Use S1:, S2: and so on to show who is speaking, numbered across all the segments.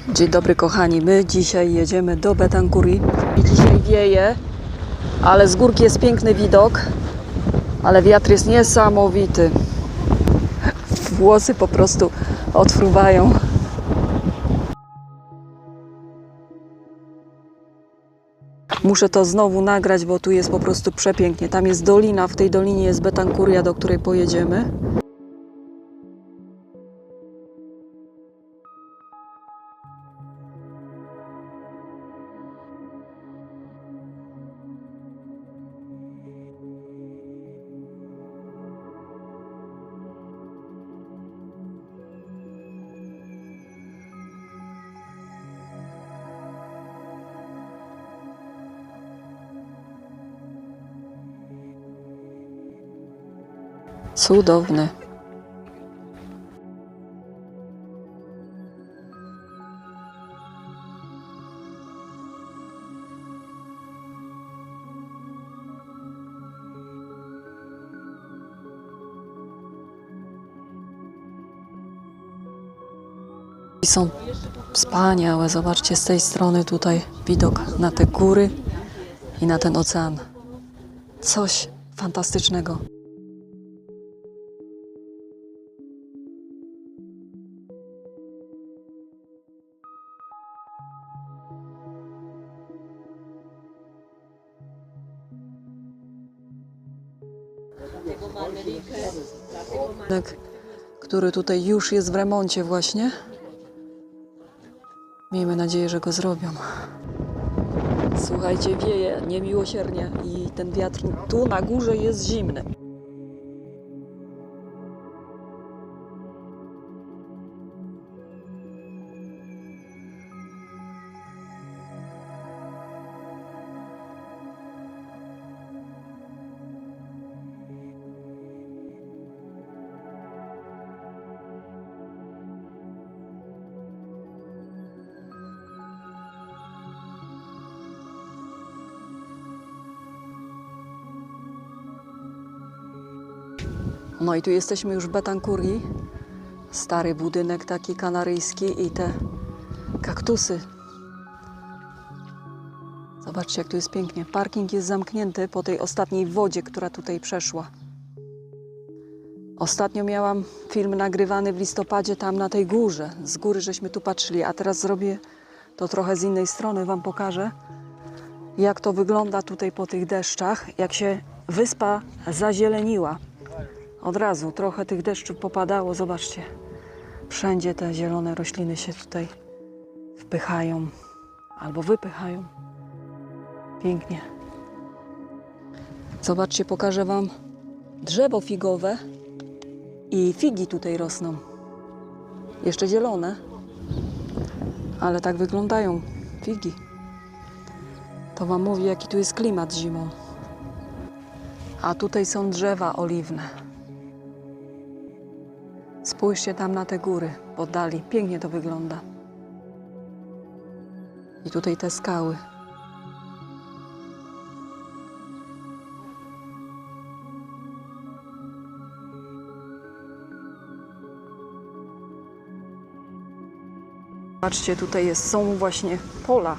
S1: Dzień dobry kochani, my dzisiaj jedziemy do Betancuri i dzisiaj wieje, ale z górki jest piękny widok, ale wiatr jest niesamowity. Włosy po prostu odfruwają. Muszę to znowu nagrać, bo tu jest po prostu przepięknie. Tam jest dolina, w tej dolinie jest Betancuria, do której pojedziemy. Cudowny. I są wspaniałe. Zobaczcie z tej strony tutaj widok na te góry i na ten ocean. Coś fantastycznego. Który tutaj już jest w remoncie właśnie. Miejmy nadzieję, że go zrobią. Słuchajcie, wieje niemiłosiernie i ten wiatr tu na górze jest zimny. No i tu jesteśmy już w Betancurii. Stary budynek taki kanaryjski i te kaktusy. Zobaczcie, jak tu jest pięknie. Parking jest zamknięty po tej ostatniej wodzie, która tutaj przeszła. Ostatnio miałam film nagrywany w listopadzie tam na tej górze. Z góry żeśmy tu patrzyli, a teraz zrobię to trochę z innej strony. Wam pokażę, jak to wygląda tutaj po tych deszczach, jak się wyspa zazieleniła. Od razu trochę tych deszczów popadało, zobaczcie. Wszędzie te zielone rośliny się tutaj wpychają albo wypychają. Pięknie. Zobaczcie, pokażę wam drzewo figowe i figi tutaj rosną. Jeszcze zielone, ale tak wyglądają figi. To wam mówi, jaki tu jest klimat zimą. A tutaj są drzewa oliwne. Spójrzcie tam na te góry w oddali. Pięknie to wygląda. I tutaj te skały. Patrzcie, tutaj są właśnie pola.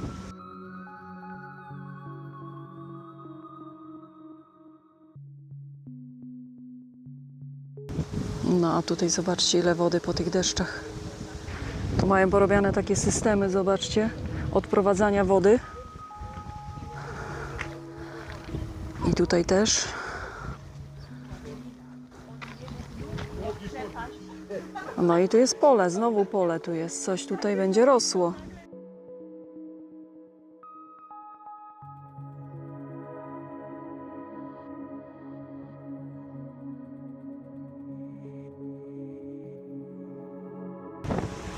S1: No a tutaj zobaczcie, ile wody po tych deszczach. Tu mają porobione takie systemy, zobaczcie, odprowadzania wody. I tutaj też. No i tu jest pole, znowu pole tu jest. Coś tutaj będzie rosło.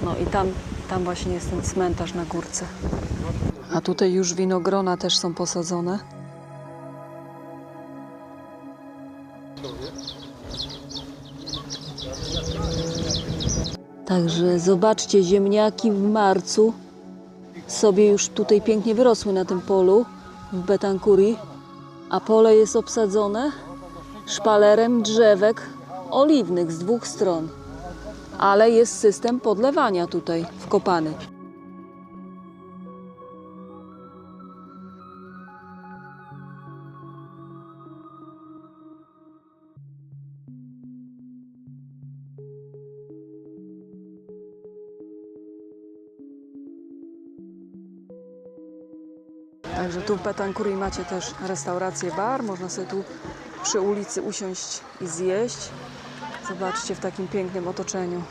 S1: No i tam właśnie jest ten cmentarz na górce. A tutaj już winogrona też są posadzone. Także zobaczcie, ziemniaki w marcu sobie już tutaj pięknie wyrosły na tym polu w Betancurii, a pole jest obsadzone szpalerem drzewek oliwnych z dwóch stron. Ale jest system podlewania tutaj wkopany. Także tu w Betancurii macie też restaurację, bar. Można sobie tu przy ulicy usiąść i zjeść. Zobaczcie, w takim pięknym otoczeniu.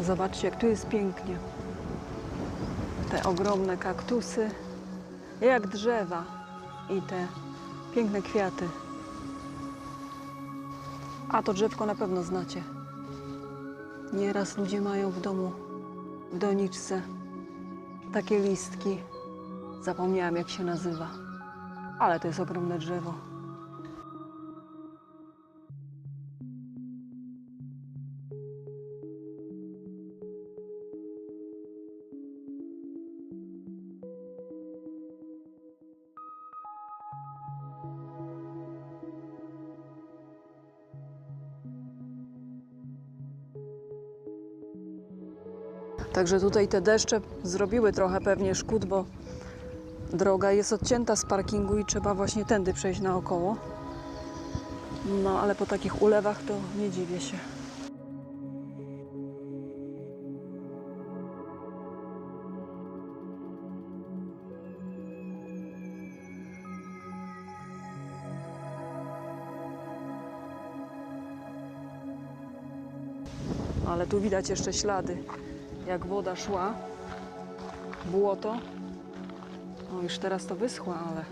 S1: Zobaczcie, jak tu jest pięknie. Te ogromne kaktusy, jak drzewa i te piękne kwiaty. A to drzewko na pewno znacie. Nieraz ludzie mają w domu, w doniczce, takie listki. Zapomniałam, jak się nazywa, ale to jest ogromne drzewo. Także tutaj te deszcze zrobiły trochę pewnie szkód, bo droga jest odcięta z parkingu i trzeba właśnie tędy przejść naokoło. No ale po takich ulewach to nie dziwię się. Ale tu widać jeszcze ślady, jak woda szła, błoto. No już teraz to wyschła, ale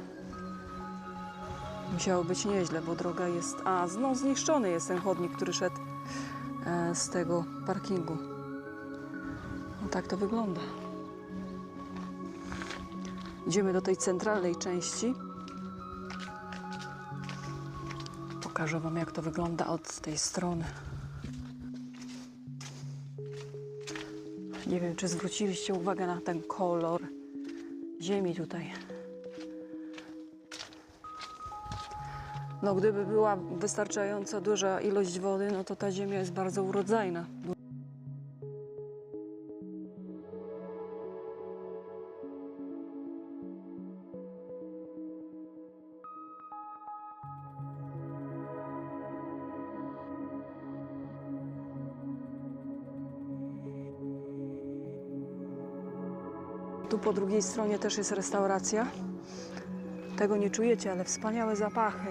S1: musiało być nieźle, bo droga jest... no zniszczony jest ten chodnik, który szedł z tego parkingu. No tak to wygląda. Idziemy do tej centralnej części. Pokażę wam, jak to wygląda od tej strony. Nie wiem, czy zwróciliście uwagę na ten kolor ziemi tutaj. No, gdyby była wystarczająco duża ilość wody, no to ta ziemia jest bardzo urodzajna. Tu po drugiej stronie też jest restauracja. Tego nie czujecie, ale wspaniałe zapachy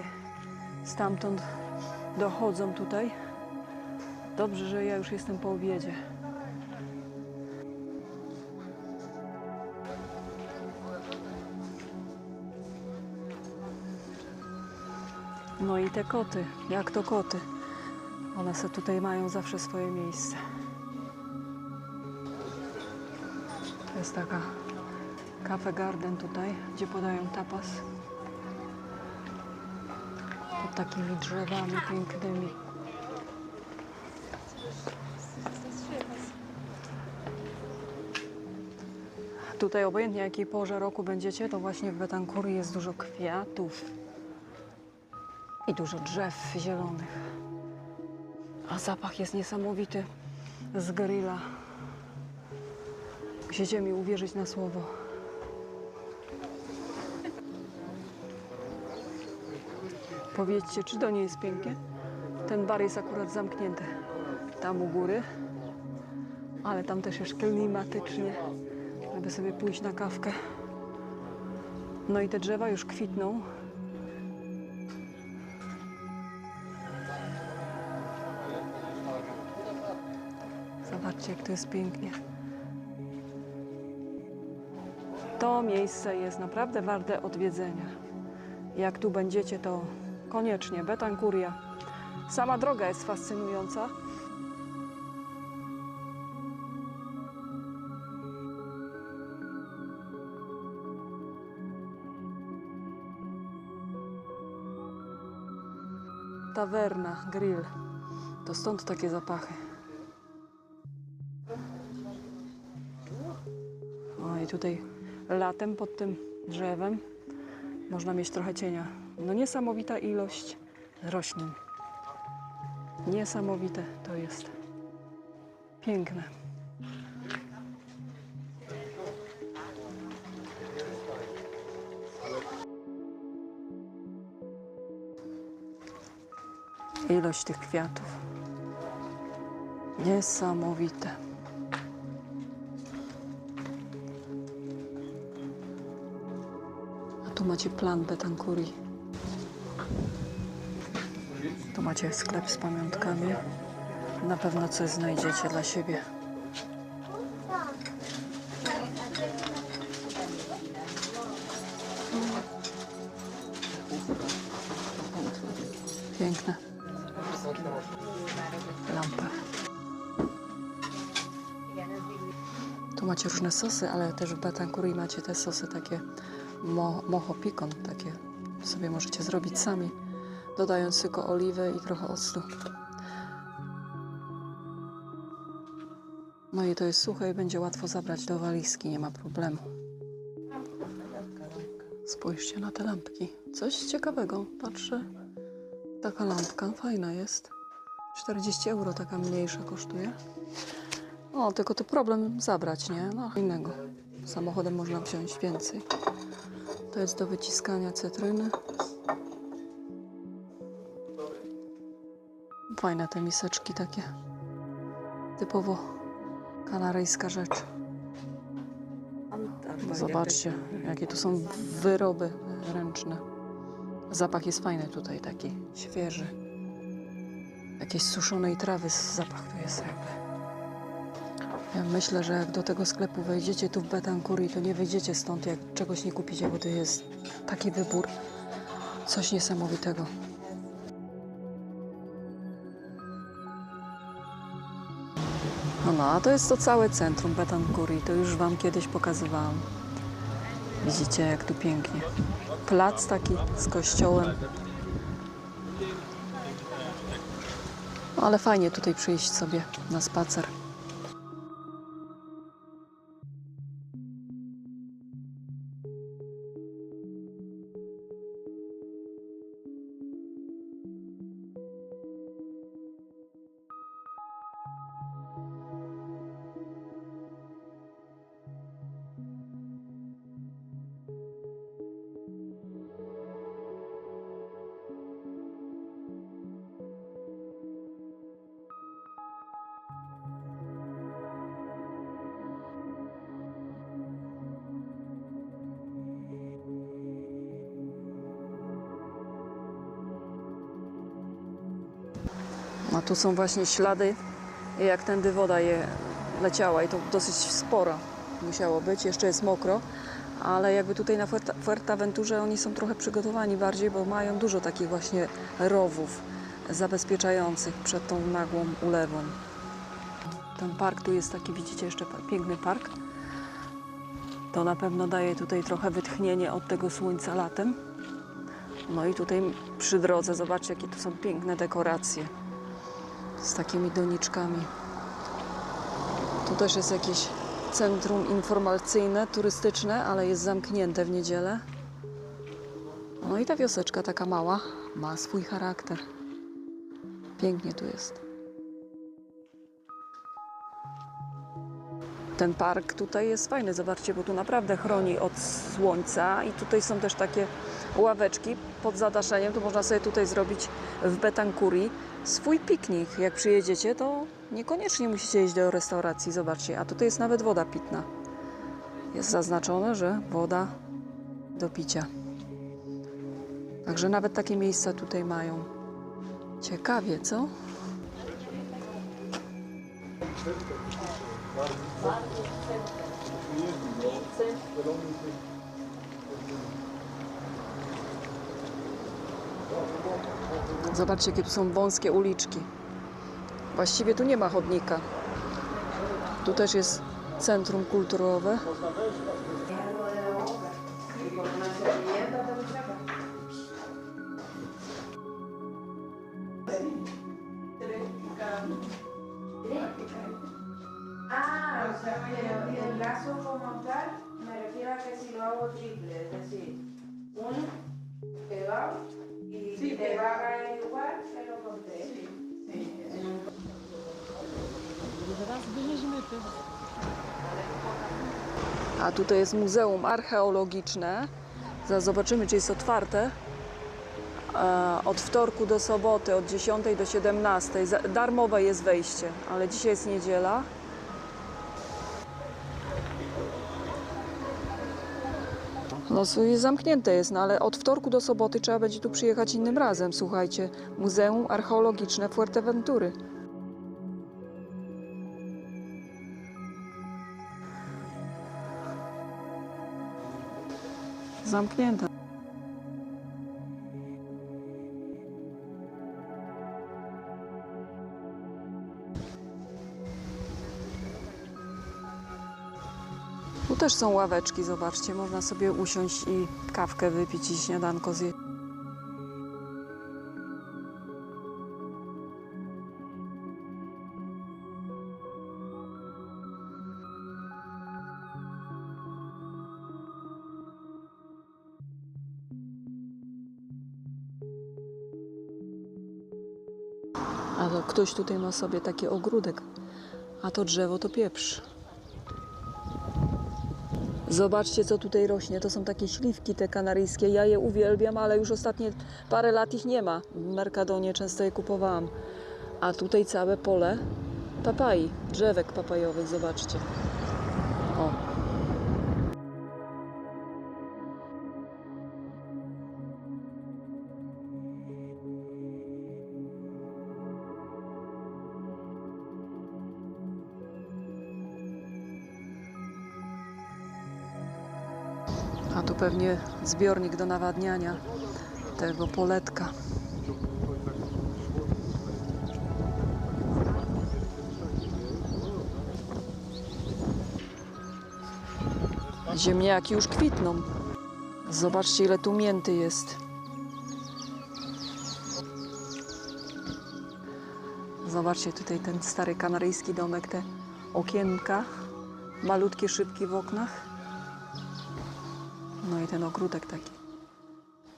S1: stamtąd dochodzą tutaj. Dobrze, że ja już jestem po obiedzie. No i te koty, jak to koty. One sobie tutaj mają zawsze swoje miejsce. To jest taka Cafe Garden tutaj, gdzie podają tapas. Pod takimi drzewami pięknymi. Tutaj obojętnie jakiej porze roku będziecie, to właśnie w Betancurii jest dużo kwiatów i dużo drzew zielonych. A zapach jest niesamowity z grilla. Musicie mi uwierzyć na słowo. Powiedzcie, czy to nie jest pięknie? Ten bar jest akurat zamknięty tam u góry, ale tam też jest klimatycznie, żeby sobie pójść na kawkę. No i te drzewa już kwitną. Zobaczcie, jak to jest pięknie. To miejsce jest naprawdę warte odwiedzenia. Jak tu będziecie, to koniecznie Betancuria. Sama droga jest fascynująca. Tawerna, grill. To stąd takie zapachy. O, i tutaj latem pod tym drzewem można mieć trochę cienia. No niesamowita ilość roślin. Niesamowite to jest. Piękne. Ilość tych kwiatów. Niesamowite. A tu macie plan Betancuri. Tu macie sklep z pamiątkami. Na pewno coś znajdziecie dla siebie. Piękne. Lampy. Tu macie różne sosy, ale też w Betancuri macie te sosy takie mojo picon, takie sobie możecie zrobić sami, dodając tylko oliwę i trochę octu. No i to jest suche i będzie łatwo zabrać do walizki, nie ma problemu. Spójrzcie na te lampki. Coś ciekawego. Patrzę. Taka lampka fajna jest. 40 euro taka mniejsza kosztuje. O, tylko to problem zabrać, nie? No, innego. Samochodem można wziąć więcej. To jest do wyciskania cytryny. Fajne te miseczki takie. Typowo kanaryjska rzecz. Zobaczcie, jakie tu są wyroby ręczne. Zapach jest fajny tutaj, taki świeży. Jakiejś suszonej trawy zapach tu jest jakby. Ja myślę, że jak do tego sklepu wejdziecie tu w Betancuri, to nie wyjdziecie stąd, jak czegoś nie kupicie, bo to jest taki wybór. Coś niesamowitego. No, a to jest to całe centrum Betancuri. To już Wam kiedyś pokazywałam. Widzicie, jak tu pięknie. Plac taki z kościołem. No, ale fajnie tutaj przyjść sobie na spacer. A tu są właśnie ślady, jak tędy woda leciała i to dosyć sporo musiało być. Jeszcze jest mokro, ale jakby tutaj na Fuerteventurze oni są trochę przygotowani bardziej, bo mają dużo takich właśnie rowów zabezpieczających przed tą nagłą ulewą. Ten park tu jest taki, widzicie, jeszcze piękny park. To na pewno daje tutaj trochę wytchnienie od tego słońca latem. No i tutaj przy drodze, zobaczcie, jakie tu są piękne dekoracje z takimi doniczkami. Tu też jest jakieś centrum informacyjne, turystyczne, ale jest zamknięte w niedzielę. No i ta wioseczka taka mała ma swój charakter. Pięknie tu jest. Ten park tutaj jest fajny, zobaczcie, bo tu naprawdę chroni od słońca i tutaj są też takie ławeczki pod zadaszeniem. Tu można sobie tutaj zrobić w Betancuri swój piknik. Jak przyjedziecie, to niekoniecznie musicie iść do restauracji, zobaczcie. A tutaj jest nawet woda pitna. Jest zaznaczone, że woda do picia. Także nawet takie miejsca tutaj mają. Ciekawie, co? Zobaczcie, jakie tu są wąskie uliczki. Właściwie tu nie ma chodnika. Tu też jest centrum kulturowe.
S2: Ah, o sea, pero el lazo como tal Me refiero a que si lo hago triple, es decir, uno pegado y te va a caer igual, pero con tres.
S1: A tutaj jest Muzeum Archeologiczne. Zaraz zobaczymy, czy jest otwarte. Od wtorku do soboty, od 10 do 17. Darmowe jest wejście, ale dzisiaj jest niedziela. No zamknięte jest, no ale od wtorku do soboty trzeba będzie tu przyjechać innym razem, słuchajcie. Muzeum Archeologiczne Fuerteventury. Zamknięte. Tu też są ławeczki, zobaczcie, można sobie usiąść i kawkę wypić i śniadanko zjeść. A to ktoś tutaj ma sobie taki ogródek, a to drzewo to pieprz. Zobaczcie, co tutaj rośnie. To są takie śliwki te kanaryjskie. Ja je uwielbiam, ale już ostatnie parę lat ich nie ma. W Mercadonie często je kupowałam. A tutaj całe pole papai, drzewek papajowych, zobaczcie. O. A tu pewnie zbiornik do nawadniania tego poletka. Ziemniaki już kwitną. Zobaczcie, ile tu mięty jest. Zobaczcie tutaj ten stary kanaryjski domek, te okienka, malutkie szybki w oknach. No i ten ogródek taki.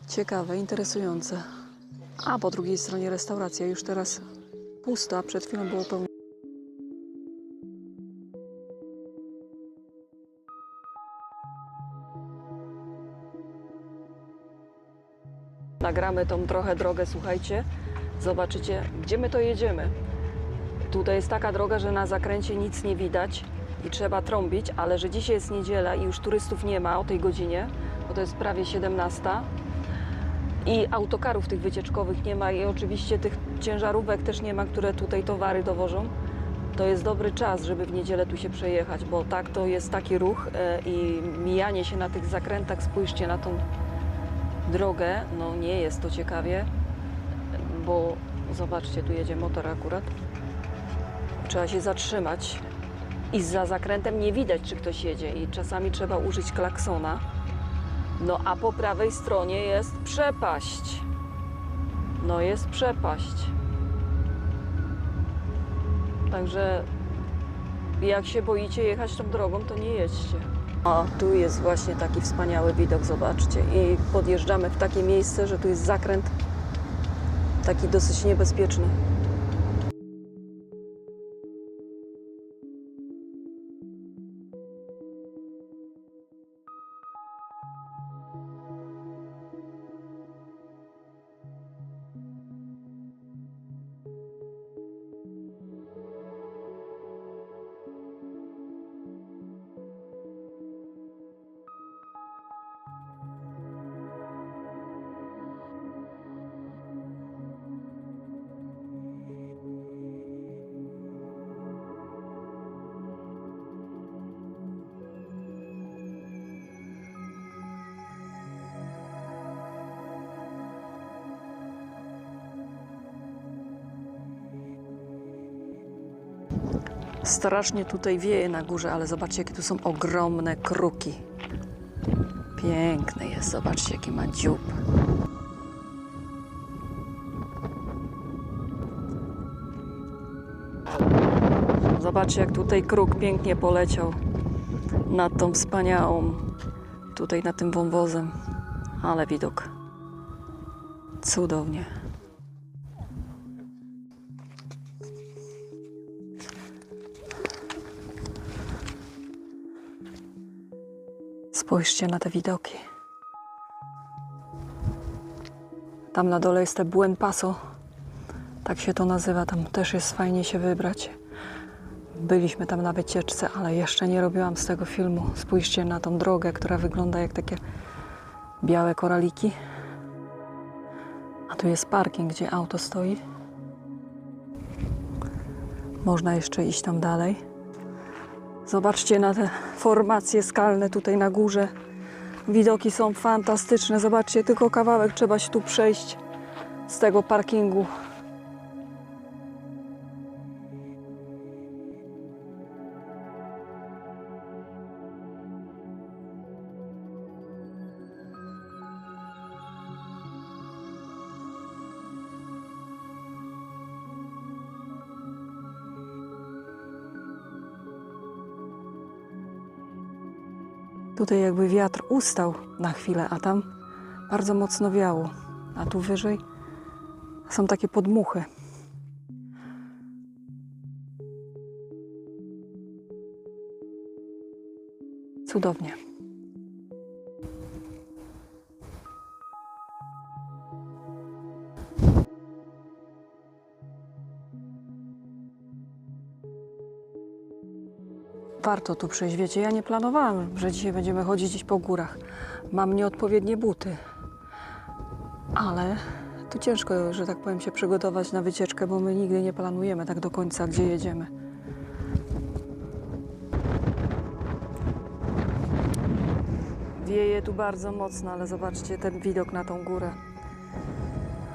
S1: Ciekawe, interesujące. A po drugiej stronie restauracja już teraz pusta, przed chwilą było pełno. Nagramy tą trochę drogę, słuchajcie. Zobaczycie, gdzie my to jedziemy. Tutaj jest taka droga, że na zakręcie nic nie widać i trzeba trąbić, ale że dzisiaj jest niedziela i już turystów nie ma o tej godzinie, bo to jest prawie 17 i autokarów tych wycieczkowych nie ma i oczywiście tych ciężarówek też nie ma, które tutaj towary dowożą. To jest dobry czas, żeby w niedzielę tu się przejechać, bo tak to jest taki ruch i mijanie się na tych zakrętach, spójrzcie na tą drogę, no nie jest to ciekawie, bo zobaczcie, tu jedzie motor akurat. Trzeba się zatrzymać i za zakrętem nie widać, czy ktoś jedzie i czasami trzeba użyć klaksona. No a po prawej stronie jest przepaść. No jest przepaść. Także jak się boicie jechać tą drogą, to nie jedźcie. O, tu jest właśnie taki wspaniały widok, zobaczcie. I podjeżdżamy w takie miejsce, że tu jest zakręt taki dosyć niebezpieczny. Strasznie tutaj wieje na górze, ale zobaczcie, jakie tu są ogromne kruki. Piękny jest, zobaczcie, jaki ma dziób. Zobaczcie, jak tutaj kruk pięknie poleciał nad tą wspaniałą, tutaj nad tym wąwozem. Ale widok. Cudownie. Spójrzcie na te widoki. Tam na dole jest te Buen Paso. Tak się to nazywa. Tam też jest fajnie się wybrać. Byliśmy tam na wycieczce, ale jeszcze nie robiłam z tego filmu. Spójrzcie na tą drogę, która wygląda jak takie białe koraliki. A tu jest parking, gdzie auto stoi. Można jeszcze iść tam dalej. Zobaczcie na te formacje skalne tutaj na górze. Widoki są fantastyczne. Zobaczcie, tylko kawałek trzeba się tu przejść z tego parkingu. Tutaj jakby wiatr ustał na chwilę, a tam bardzo mocno wiało. A tu wyżej są takie podmuchy. Cudownie. Warto tu przejść, wiecie, ja nie planowałam, że dzisiaj będziemy chodzić gdzieś po górach. Mam nieodpowiednie buty, ale tu ciężko, że tak powiem, się przygotować na wycieczkę, bo my nigdy nie planujemy tak do końca, gdzie jedziemy. Wieje tu bardzo mocno, ale zobaczcie ten widok na tą górę,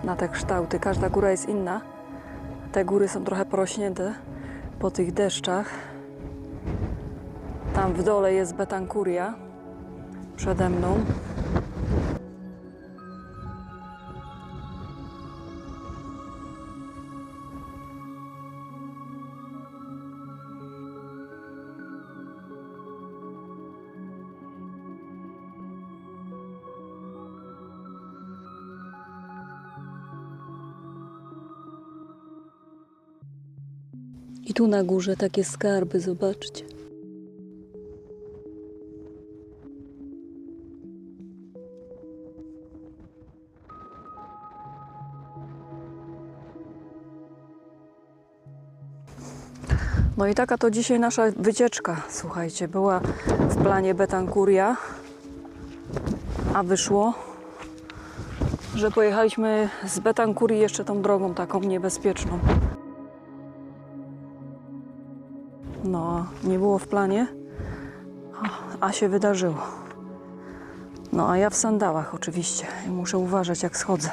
S1: na te kształty. Każda góra jest inna. Te góry są trochę porośnięte po tych deszczach. Tam w dole jest Betancuria przede mną. I tu na górze takie skarby, zobaczcie. No i taka to dzisiaj nasza wycieczka, słuchajcie, była w planie Betancuria, a wyszło, że pojechaliśmy z Betancurii jeszcze tą drogą taką niebezpieczną. No, nie było w planie, a się wydarzyło. No, a ja w sandałach oczywiście i muszę uważać, jak schodzę.